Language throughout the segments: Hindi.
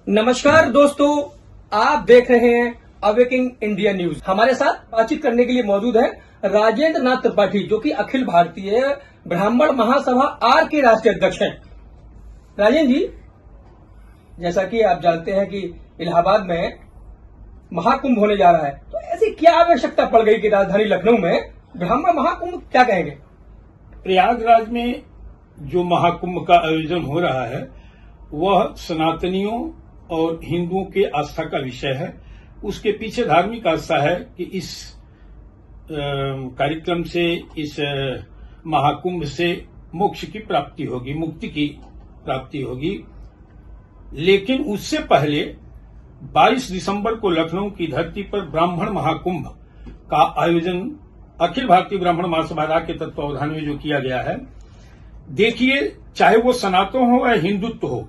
नमस्कार दोस्तों, आप देख रहे हैं अवेकिंग इंडिया न्यूज। हमारे साथ बातचीत करने के लिए मौजूद है राजेंद्र नाथ त्रिपाठी, जो कि अखिल भारतीय ब्राह्मण महासभा आर के राष्ट्रीय अध्यक्ष हैं। राजेंद्र जी, जैसा कि आप जानते हैं कि इलाहाबाद में महाकुंभ होने जा रहा है, तो ऐसी क्या आवश्यकता पड़ गई कि राजधानी लखनऊ में ब्राह्मण महाकुंभ, क्या कहेंगे? प्रयागराज में जो महाकुंभ का आयोजन हो रहा है वह सनातनियों और हिंदुओं के आस्था का विषय है। उसके पीछे धार्मिक आस्था है कि इस कार्यक्रम से, इस महाकुंभ से मोक्ष की प्राप्ति होगी, मुक्ति की प्राप्ति होगी। लेकिन उससे पहले 22 दिसंबर को लखनऊ की धरती पर ब्राह्मण महाकुंभ का आयोजन अखिल भारतीय ब्राह्मण महासभा के तत्वावधान में जो किया गया है, देखिए, चाहे वो सनातन हो या हिंदुत्व हो,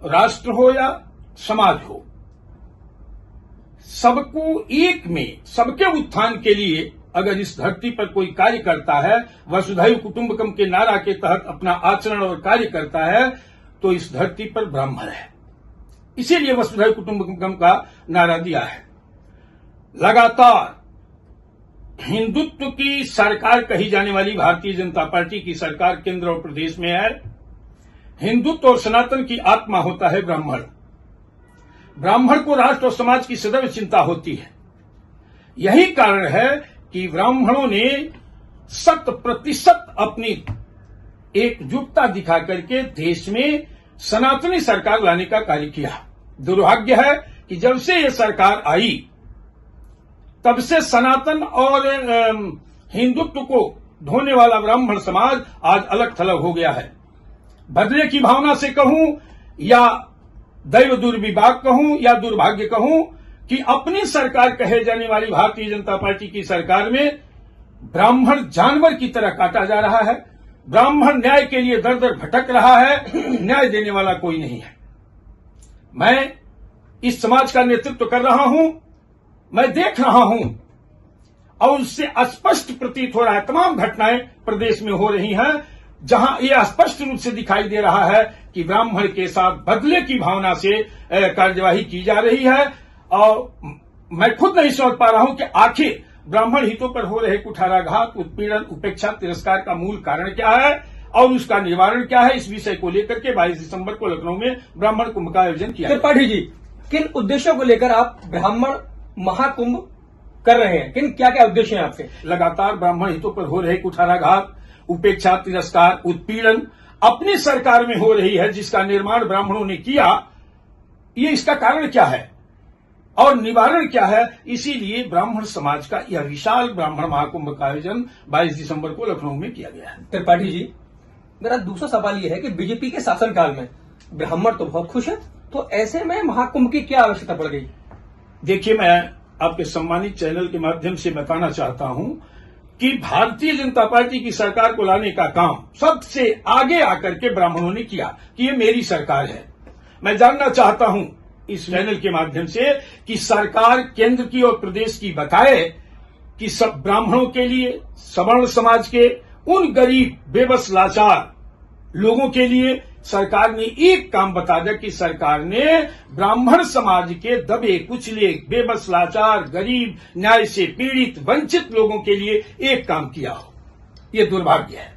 राष्ट्र हो या समाज हो, सबको एक में, सबके उत्थान के लिए अगर इस धरती पर कोई कार्य करता है, वसुधैव कुटुंबकम के नारा के तहत अपना आचरण और कार्य करता है, तो इस धरती पर ब्राह्मण है। इसीलिए वसुधैव कुटुंबकम का नारा दिया है। लगातार हिंदुत्व की सरकार कही जाने वाली भारतीय जनता पार्टी की सरकार केंद्र और प्रदेश में है। हिंदुत्व और सनातन की आत्मा होता है ब्राह्मण। ब्राह्मण को राष्ट्र और समाज की सदैव चिंता होती है। यही कारण है कि ब्राह्मणों ने 100% अपनी एकजुटता दिखा करके देश में सनातनी सरकार लाने का कार्य किया। दुर्भाग्य है कि जब से ये सरकार आई, तब से सनातन और हिंदुत्व को ढोने वाला ब्राह्मण समाज आज अलग थलग हो गया है। बदले की भावना से कहूं या दैव दुर्विभाग कहूं या दुर्भाग्य कहूं कि अपनी सरकार कहे जाने वाली भारतीय जनता पार्टी की सरकार में ब्राह्मण जानवर की तरह काटा जा रहा है। ब्राह्मण न्याय के लिए दर दर भटक रहा है, न्याय देने वाला कोई नहीं है। मैं इस समाज का नेतृत्व कर रहा हूं, मैं देख रहा हूं और उससे स्पष्ट प्रतीत हो रहा है। तमाम घटनाएं प्रदेश में हो रही हैं जहां यह स्पष्ट रूप से दिखाई दे रहा है कि ब्राह्मण के साथ बदले की भावना से कार्यवाही की जा रही है। और मैं खुद नहीं समझ पा रहा हूं कि आखिर ब्राह्मण हितों पर हो रहे कुठाराघात, उत्पीड़न, उपेक्षा, तिरस्कार का मूल कारण क्या है और उसका निवारण क्या है। इस विषय को लेकर के 22 दिसंबर को लखनऊ में ब्राह्मण कुंभ का आयोजन किया। त्रिपाठी जी, किन उद्देश्यों को लेकर आप ब्राह्मण महाकुंभ कर रहे हैं? किन क्या क्या उद्देश्य हैं आपके? लगातार ब्राह्मण हितों पर हो रहे कुठाराघात, उपेक्षा, तिरस्कार, उत्पीड़न अपनी सरकार में हो रही है, जिसका निर्माण ब्राह्मणों ने किया। ये इसका कारण क्या है और निवारण क्या है? इसीलिए ब्राह्मण समाज का यह विशाल ब्राह्मण महाकुंभ का आयोजन 22 दिसंबर को लखनऊ में किया गया है। त्रिपाठी जी, मेरा दूसरा सवाल यह है कि बीजेपी के शासनकाल में ब्राह्मण तो बहुत खुश है, तो ऐसे में महाकुंभ की क्या आवश्यकता पड़ गई? देखिए, मैं आपके सम्मानित चैनल के माध्यम से बताना चाहता हूं कि भारतीय जनता पार्टी की सरकार को लाने का काम सबसे आगे आकर के ब्राह्मणों ने किया कि ये मेरी सरकार है। मैं जानना चाहता हूं इस चैनल के माध्यम से कि सरकार केंद्र की और प्रदेश की बताए कि सब ब्राह्मणों के लिए, सवर्ण समाज के उन गरीब, बेबस, लाचार लोगों के लिए सरकार ने एक काम बता दिया कि सरकार ने ब्राह्मण समाज के दबे, कुचले, बेबस, लाचार, गरीब, न्याय से पीड़ित, वंचित लोगों के लिए एक काम किया हो। ये दुर्भाग्य है।